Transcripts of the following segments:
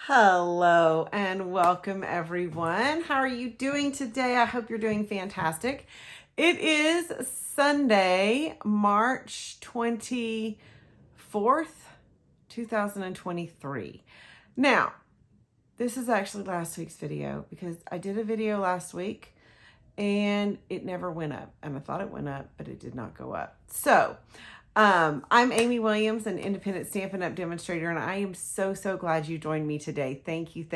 Hello and welcome everyone. How are you doing today? I hope you're doing fantastic. It is Sunday, March 24th, 2023. Now, this is actually last week's video because I did a video last week and it never went up. And I thought it went up, but it did not go up. So, I'm Amy Williams, an independent Stampin' Up! Demonstrator, and I am so glad you joined me today. Thank you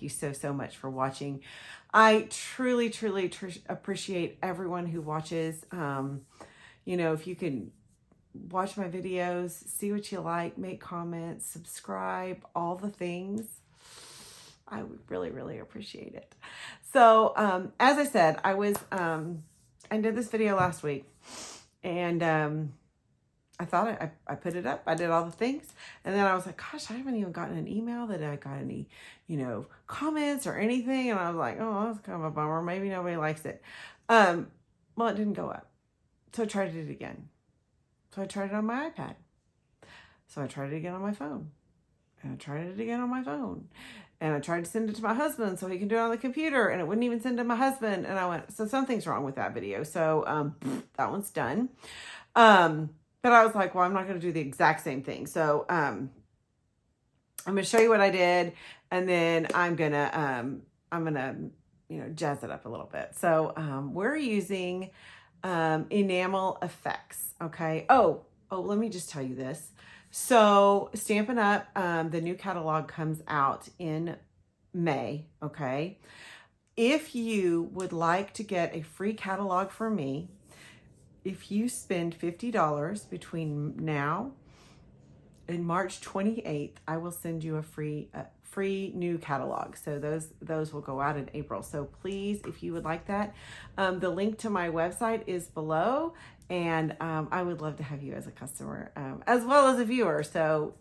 so much for watching. I truly appreciate everyone who watches. If you can watch my videos, see what you like, make comments, subscribe, all the things, I would really appreciate it. So, as I said, I did this video last week, and I thought I put it up. I did all the things. And then I was like, gosh, I haven't even gotten an email that I got any, comments or anything. And I was like, oh, that's kind of a bummer. Maybe nobody likes it. Well, it didn't go up. So I tried it again. So I tried it on my iPad. So I tried it again on my phone. And I tried it again on my phone. And I tried to send it to my husband so he can do it on the computer. And it wouldn't even send to my husband. And I went, so something's wrong with that video. So that one's done. But I was like, well, I'm not going to do the exact same thing. So I'm going to show you what I did, and then I'm going to jazz it up a little bit. So we're using Enamel Effects, okay? Oh, let me just tell you this. So Stampin' Up, the new catalog comes out in May, okay? If you would like to get a free catalog from me, if you spend $50 between now and March 28th, I will send you a free new catalog. So those will go out in April. So please, if you would like that, the link to my website is below, and I would love to have you as a customer as well as a viewer. So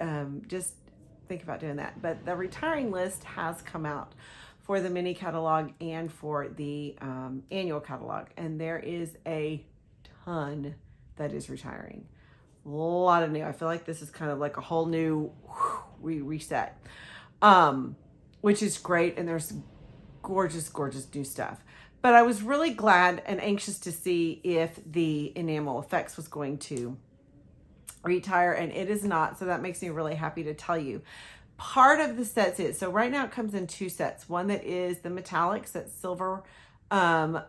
just think about doing that. But the retiring list has come out for the mini catalog and for the annual catalog, and there is a ton that is retiring. A lot of new. I feel like this is kind of like a whole new reset, which is great. And there's gorgeous new stuff. But I was really glad and anxious to see if the Enamel Effects was going to retire, and it is not. So that makes me really happy to tell you. Part of the sets is, so right now it comes in two sets. One that is the metallics, that's silver,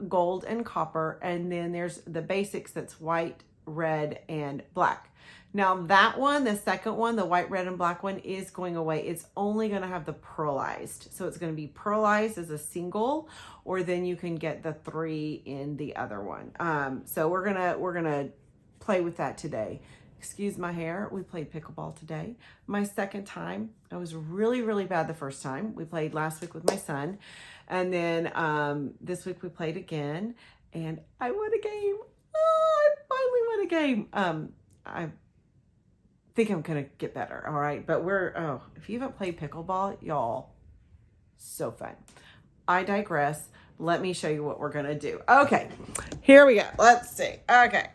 gold and copper, and then there's the basics, that's white, red, and black. Now that one, the second one, the white, red, and black one, is going away. It's only going to have the pearlized, so it's going to be pearlized as a single, or then you can get the 3 in the other one. So we're gonna play with that today. Excuse my hair. We played pickleball today. My second time. I was really bad the first time. We played last week with my son. And then this week we played again. And I won a game. Oh, I finally won a game. I think I'm going to get better. All right. But if you haven't played pickleball, y'all, so fun. I digress. Let me show you what we're going to do. Okay. Here we go. Let's see. Okay.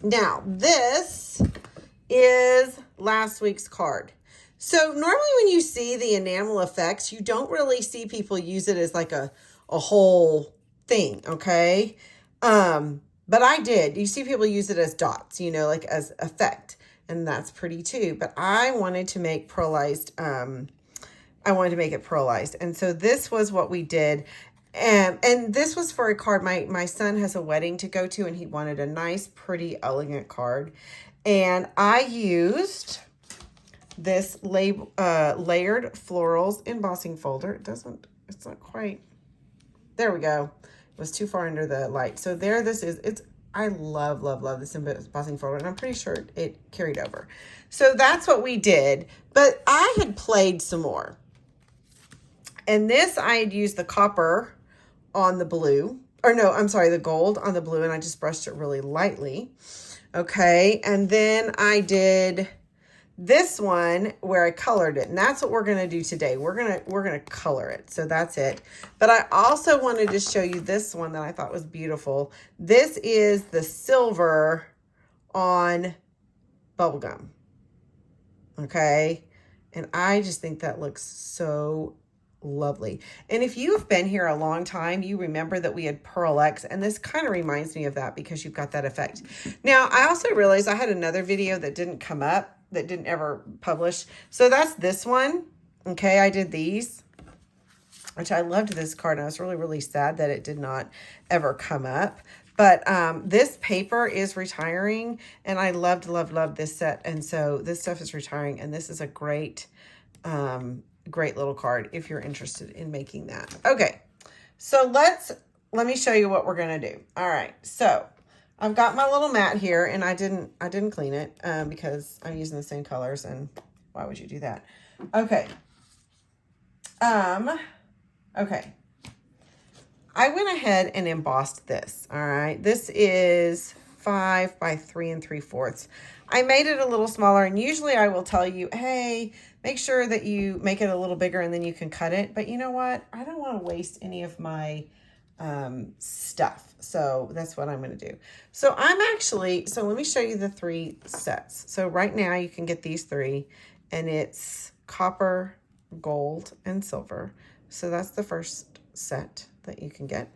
Now, this is last week's card. So normally when you see the Enamel Effects, you don't really see people use it as like a whole thing, okay? But I did. You see people use it as dots, like as effect, and that's pretty too. But I wanted to make pearlized, I wanted to make it pearlized. And so this was what we did. And this was for a card. My son has a wedding to go to, and he wanted a nice, pretty, elegant card. And I used this layered Florals embossing folder. It's not quite, there we go. It was too far under the light. So there this is. I love this embossing folder, and I'm pretty sure it carried over. So that's what we did. But I had played some more. And this, I had used the copper on the blue, or no, I'm sorry, the gold on the blue, and I just brushed it really lightly. Okay, and then I did this one where I colored it, and that's what we're gonna do today. We're gonna color it, so that's it. But I also wanted to show you this one that I thought was beautiful. This is the silver on bubblegum. Okay, And I just think that looks so lovely. And if you've been here a long time, you remember that we had Pearl X, and this kind of reminds me of that because you've got that effect. Now, I also realized I had another video that didn't come up, that didn't ever publish. So that's this one. Okay, I did these, which I loved this card. And I was really, really sad that it did not ever come up. But this paper is retiring, and I loved this set. And so this stuff is retiring, and this is a great, great little card if you're interested in making that. Okay, so let me show you what we're gonna do. All right, so I've got my little mat here, and I didn't clean it because I'm using the same colors, and why would you do that? Okay. Okay. I went ahead and embossed this, all right? This is 5 by 3 3/4. I made it a little smaller, and usually I will tell you, hey, make sure that you make it a little bigger and then you can cut it. But you know what? I don't want to waste any of my stuff. So that's what I'm going to do. So let me show you the 3 sets. So right now you can get these 3, and it's copper, gold, and silver. So that's the first set that you can get.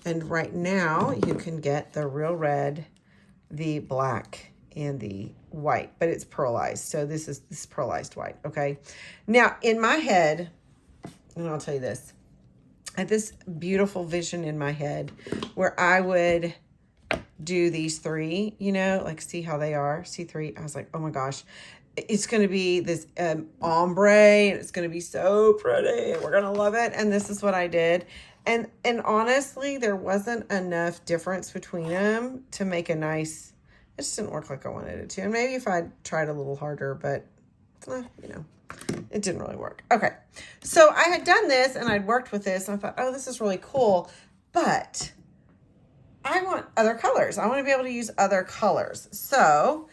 And right now you can get the real red, the black, and the white, but it's pearlized. So this is pearlized white. Okay. Now in my head, and I'll tell you this, I had this beautiful vision in my head where I would do these 3, you know, like see how they are, see 3. I was like, oh my gosh, it's going to be this ombre, and it's going to be so pretty, and we're going to love it. And this is what I did. And honestly, there wasn't enough difference between them to make a nice, it just didn't work like I wanted it to. And maybe if I'd tried a little harder, but you know, it didn't really work. Okay. So I had done this, and I'd worked with this, and I thought, oh, this is really cool, but I want other colors. I want to be able to use other colors. So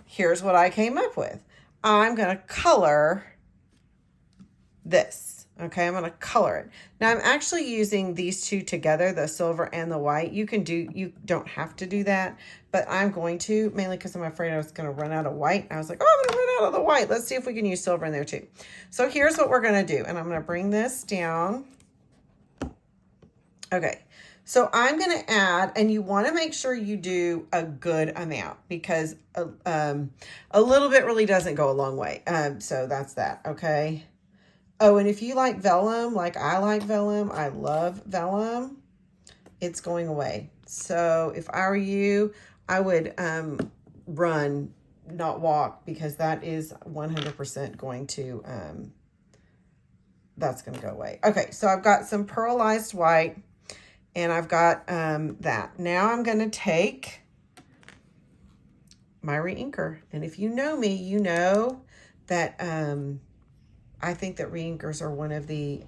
here's what I came up with. I'm going to color this. Okay, I'm going to color it. Now I'm actually using these 2 together, the silver and the white. You don't have to do that, but I'm going to, mainly because I'm afraid I was going to run out of white. I was like, oh, I'm going to run out of the white. Let's see if we can use silver in there too. So here's what we're going to do. And I'm going to bring this down. Okay. So I'm going to add, and you want to make sure you do a good amount, because a little bit really doesn't go a long way. So that's that. Okay. Oh, and if you like vellum, like I like vellum, I love vellum, it's going away. So if I were you, I would run, not walk, because that is 100% going to, that's going to go away. Okay, so I've got some pearlized white, and I've got that. Now I'm going to take my re-inker. And if you know me, you know that I think that re-inkers are one of the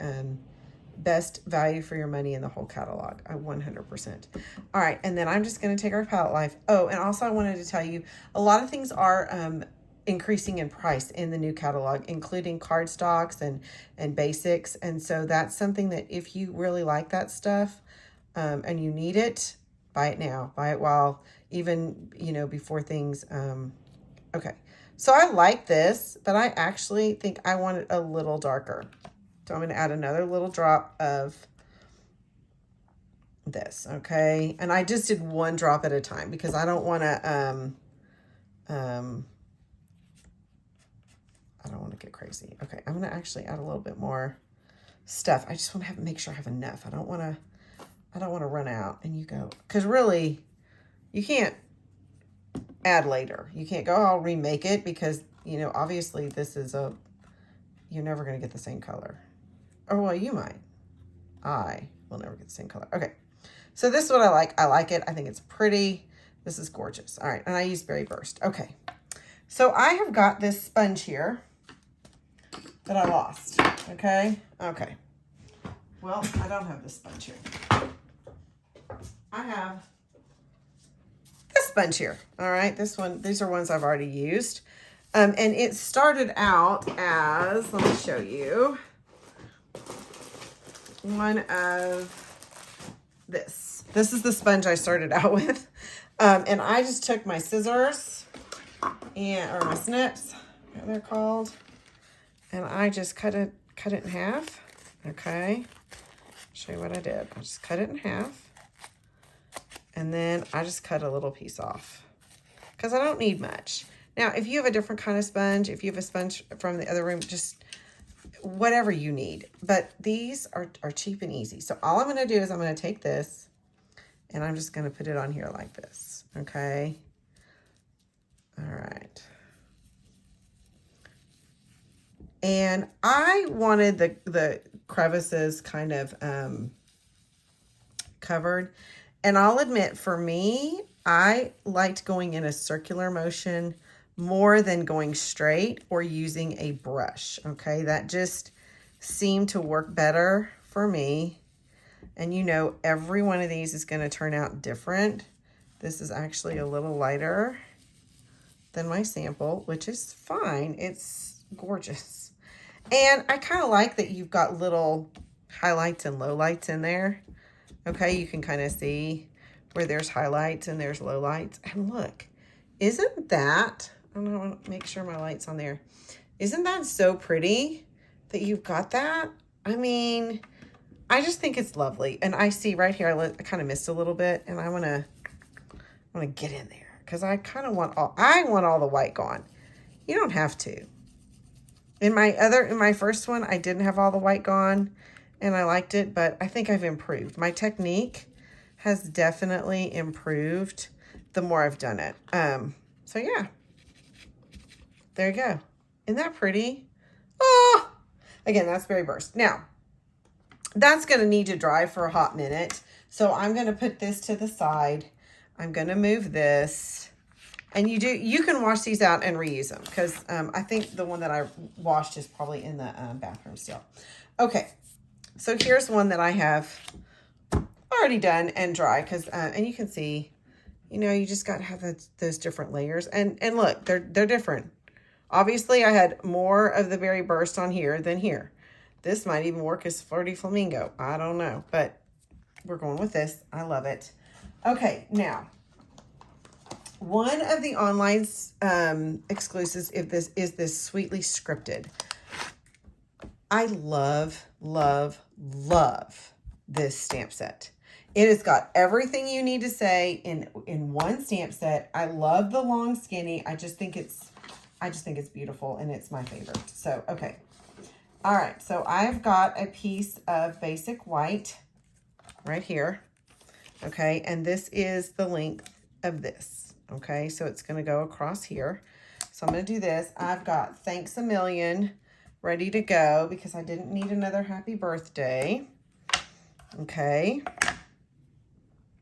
best value for your money in the whole catalog. 100%. All right, and then I'm just going to take our palette life. Oh, and also I wanted to tell you, a lot of things are increasing in price in the new catalog, including cardstocks and basics. And so that's something that if you really like that stuff and you need it, buy it now. Buy it while, even, you know, before things. Okay. So I like this, but I actually think I want it a little darker. So I'm going to add another little drop of this, okay? And I just did 1 drop at a time because I don't want to, I don't want to get crazy. Okay, I'm going to actually add a little bit more stuff. I just want to make sure I have enough. I don't want to run out. And you go, because really, you can't add later. You can't go, I'll remake it, because, you know, obviously this is you're never going to get the same color. Or, well, you might. I will never get the same color. Okay. So this is what I like. I like it. I think it's pretty. This is gorgeous. All right. And I use Berry Burst. Okay. So I have got this sponge here that I lost. Okay. Okay. Well, I don't have this sponge here. I have this sponge here. All right. This one, these are ones I've already used. And it started out as, let me show you, one of this. This is the sponge I started out with. And I just took my scissors or my snips, what they're called. And I just cut it in half. Okay. Show you what I did. I just cut it in half. And then I just cut a little piece off because I don't need much. Now, if you have a different kind of sponge, if you have a sponge from the other room, just whatever you need. But these are cheap and easy. So all I'm going to do is I'm going to take this and I'm just going to put it on here like this. Okay. All right. And I wanted the crevices kind of covered. And I'll admit, for me, I liked going in a circular motion more than going straight or using a brush. Okay, that just seemed to work better for me. And you know, every one of these is going to turn out different. This is actually a little lighter than my sample, which is fine. It's gorgeous. And I kind of like that you've got little highlights and lowlights in there. Okay, you can kind of see where there's highlights and there's lowlights. And look, isn't that, I don't know, I want to make sure my light's on there. Isn't that so pretty that you've got that? I mean, I just think it's lovely. And I see right here, I kind of missed a little bit, and I want to get in there because I kind of want all the white gone. You don't have to. In my first one, I didn't have all the white gone and I liked it, but I think I've improved. My technique has definitely improved the more I've done it. So yeah, there you go. Isn't that pretty? Oh, again, that's Berry Burst. Now, that's going to need to dry for a hot minute. So I'm going to put this to the side. I'm going to move this. And you can wash these out and reuse them because I think the one that I washed is probably in the bathroom still. Okay, so here's one that I have already done and dry because, and you can see, you know, you just got to have those different layers. And look, they're different. Obviously, I had more of the Berry Burst on here than here. This might even work as Flirty Flamingo. I don't know, but we're going with this. I love it. Okay, now, one of the online exclusives is this Sweetly Scripted. I love, love, love this stamp set. It has got everything you need to say in one stamp set. I love the long skinny. I just think it's beautiful and it's my favorite. So, okay. All right. So I've got a piece of basic white right here. Okay. And this is the length of this. Okay, so it's going to go across here. So I'm going to do this. I've got Thanks a Million ready to go because I didn't need another happy birthday. Okay.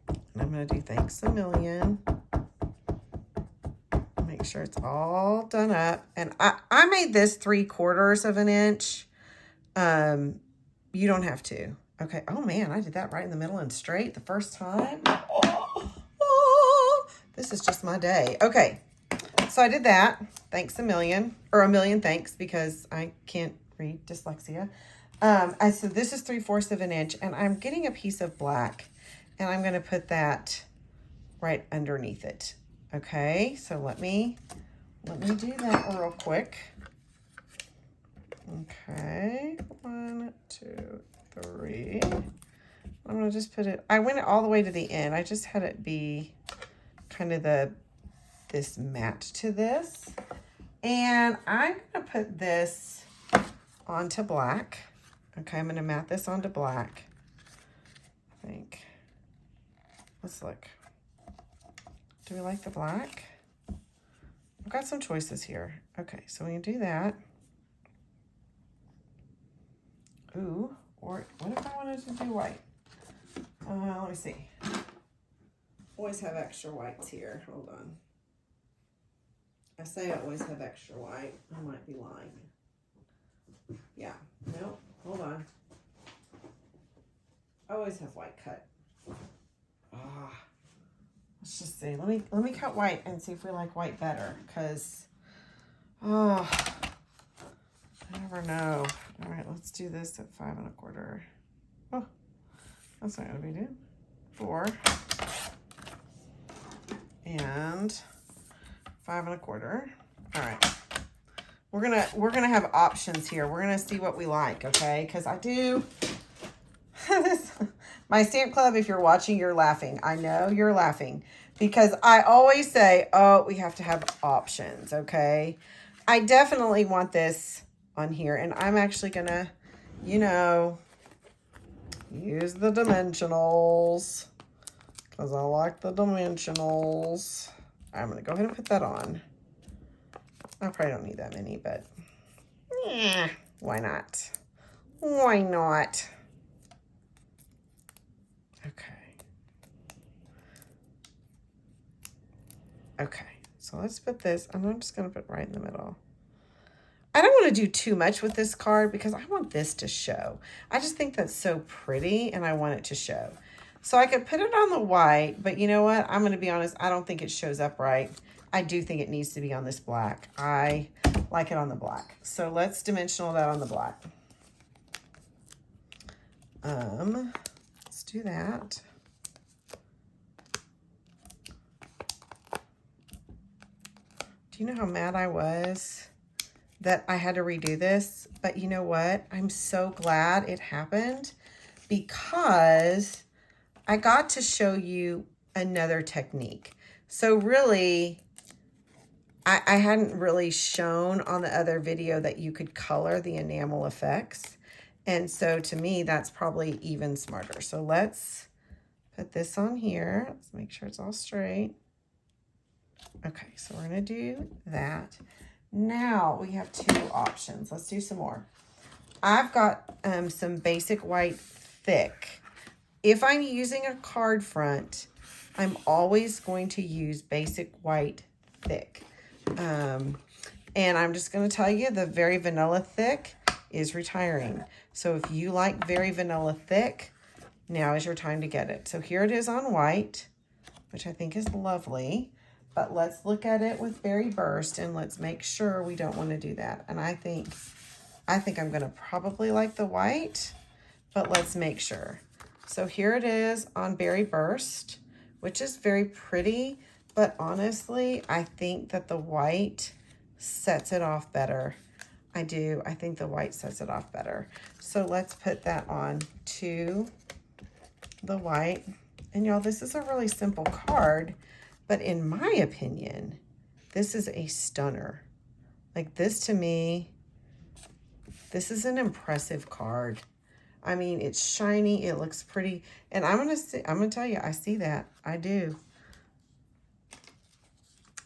And I'm going to do Thanks a Million. Make sure it's all done up. And I made this 3/4 of an inch. You don't have to. Okay. Oh, man, I did that right in the middle and straight the first time. This is just my day. Okay, so I did that. Thanks a million, or a million thanks, because I can't read, dyslexia. So this is 3/4 of an inch, and I'm getting a piece of black, and I'm going to put that right underneath it. Okay, so let me do that real quick. Okay, 1, 2, 3. I'm going to just put it, I went all the way to the end. I just had it be kind of this match to this. And I'm going to put this onto black. Okay, I'm going to mat this onto black. I think. Let's look. Do we like the black? I've got some choices here. Okay, so we can do that. Ooh, or what if I wanted to do white? Let me see. Always have extra whites here. Hold on. I say I always have extra white. I might be lying. Yeah. No. Hold on. I always have white cut. Let's just see. Let me cut white and see if we like white better. Cause I never know. All right. Let's do this at 5 1/4. Oh, that's not gonna be good. 4. And 5 1/4. All right. we're gonna have options here. We're gonna see what we like, okay? Because I do this. My stamp club, if you're watching, you're laughing. I know you're laughing because I always say, oh, we have to have options, okay? I definitely want this on here, and I'm actually gonna, you know, use the dimensionals because I like the dimensionals. I'm gonna go ahead and put that on. I probably don't need that many, but yeah, why not? Why not? Okay. Okay, so let's put this, and I'm just gonna put right in the middle. I don't want to do too much with this card because I want this to show. I just think that's so pretty and I want it to show. So I could put it on the white, but you know what? I'm going to be honest. I don't think it shows up right. I do think it needs to be on this black. I like it on the black. So let's dimensional that on the black. Let's do that. Do you know how mad I was that I had to redo this? But you know what? I'm so glad it happened because I got to show you another technique. So really, I hadn't really shown on the other video that you could color the enamel effects. And so to me, that's probably even smarter. So let's put this on here. Let's make sure it's all straight. Okay, so we're gonna do that. Now we have two options. Let's do some more. I've got some basic white thick. If I'm using a card front, I'm always going to use basic white thick. And I'm just going to tell you the very vanilla thick is retiring. So if you like very vanilla thick, now is your time to get it. So here it is on white, which I think is lovely. But let's look at it with Berry Burst and let's make sure we don't want to do that. And I think I'm going to probably like the white, but let's make sure. So here it is on Berry Burst, which is very pretty, but honestly, I think that the white sets it off better. I do. I think the white sets it off better. So let's put that on to the white. And y'all, this is a really simple card, but in my opinion, this is a stunner. Like this to me, this is an impressive card. I mean, it's shiny, it looks pretty, and I'm gonna tell you, I see that. I do.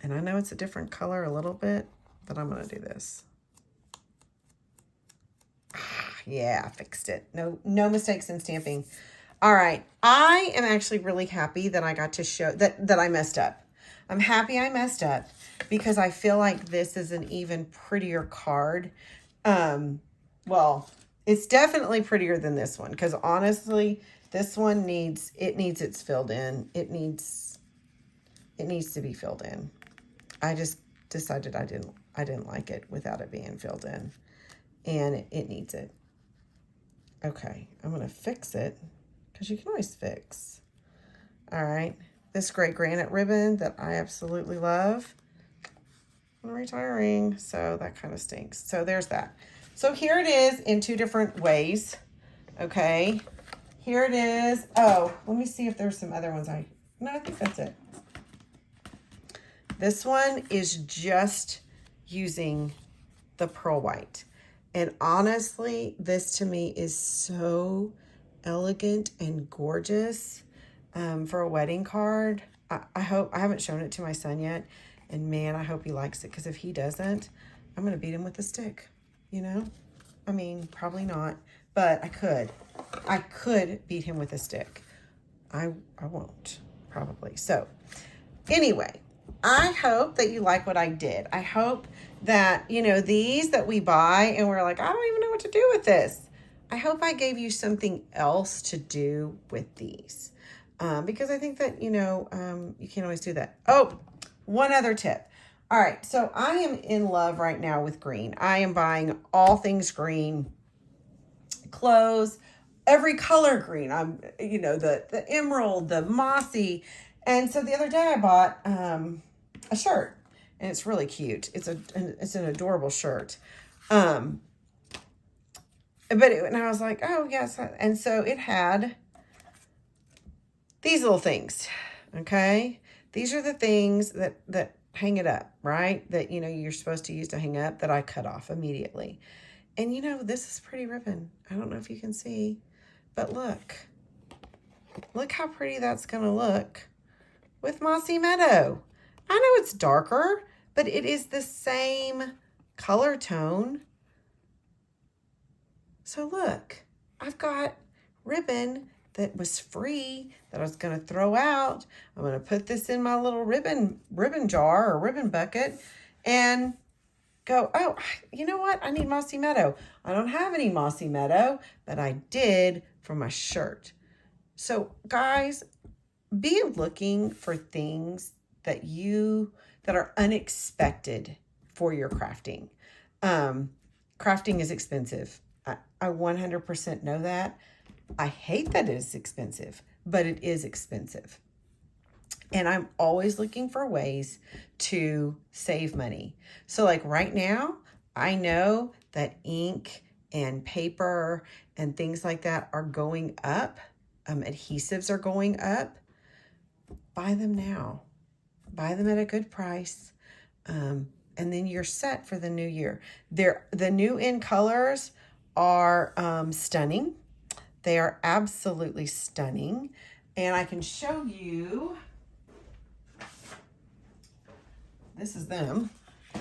And I know it's a different color a little bit, but I'm gonna do this. Yeah, I fixed it. No mistakes in stamping. All right, I am actually really happy that I got to show that I messed up. I'm happy I messed up because I feel like this is an even prettier card. Well, it's definitely prettier than this one because honestly, this one needs its filled in. It needs to be filled in. I just decided I didn't like it without it being filled in, and it needs it. Okay, I'm gonna fix it because you can always fix. All right, this great granite ribbon that I absolutely love. I'm retiring, so that kind of stinks. So there's that. So here it is in two different ways. Okay, here it is. Oh, let me see if there's some other ones. No, I think that's it. This one is just using the pearl white. And honestly, this to me is so elegant and gorgeous for a wedding card. I haven't shown it to my son yet. And man, I hope he likes it because if he doesn't, I'm going to beat him with a stick, you know? I mean, probably not, but I could. I could beat him with a stick. I won't, probably. So anyway, I hope that you like what I did. I hope that, you know, these that we buy and we're like, I don't even know what to do with this. I hope I gave you something else to do with these. Because I think that, you know, you can't always do that. Oh, one other tip. All right, so I am in love right now with green. I am buying all things green, clothes, every color green. I'm, you know, the emerald, the mossy. And so the other day I bought a shirt. and it's really cute. It's an adorable shirt. And I was like, oh yes. And so it had these little things. Okay. These are the things that hang it up, right? That, you know, you're supposed to use to hang up, that I cut off immediately. And you know, this is pretty ribbon. I don't know if you can see, but look how pretty that's going to look with Mossy Meadow. I know it's darker, but it is the same color tone. So look, I've got ribbon that was free that I was going to throw out. I'm going to put this in my little ribbon jar or ribbon bucket and go, oh, you know what? I need Mossy Meadow. I don't have any Mossy Meadow, but I did for my shirt. So guys, be looking for things that are unexpected for your crafting. Crafting is expensive. I 100% know that. I hate that it's expensive, but it is expensive. And I'm always looking for ways to save money. So like right now, I know that ink and paper and things like that are going up. Adhesives are going up. Buy them now. Buy them at a good price. And then you're set for the new year. The new in colors are stunning. They are absolutely stunning. And I can show you, this is them,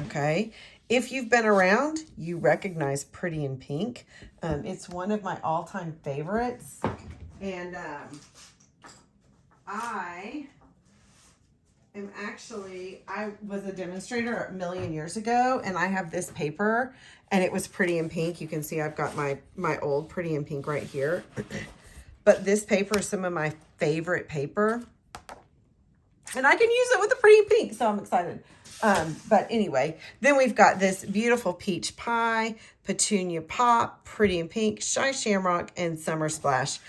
okay? If you've been around, you recognize Pretty in Pink. It's one of my all-time favorites. And I was a demonstrator a million years ago, and I have this paper, and it was Pretty in Pink. You can see I've got my old Pretty in Pink right here. But this paper is some of my favorite paper, and I can use it with the Pretty in Pink, so I'm excited. But anyway, then we've got this beautiful Peach Pie, Petunia Pop, Pretty in Pink, Shy Shamrock, and Summer Splash.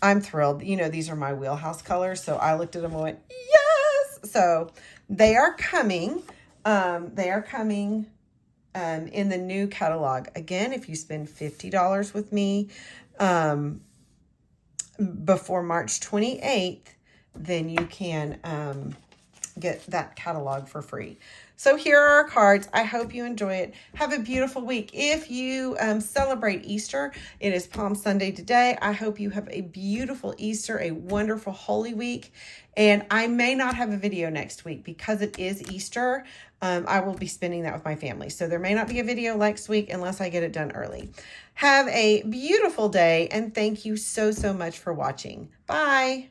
I'm thrilled. You know, these are my wheelhouse colors, so I looked at them and went, yes! So they are coming. In the new catalog. Again, if you spend $50 with me before March 28th, then you can get that catalog for free. So here are our cards. I hope you enjoy it. Have a beautiful week. If you celebrate Easter, it is Palm Sunday today. I hope you have a beautiful Easter, a wonderful Holy Week. And I may not have a video next week because it is Easter. I will be spending that with my family. So there may not be a video next week unless I get it done early. Have a beautiful day, and thank you so, so much for watching. Bye.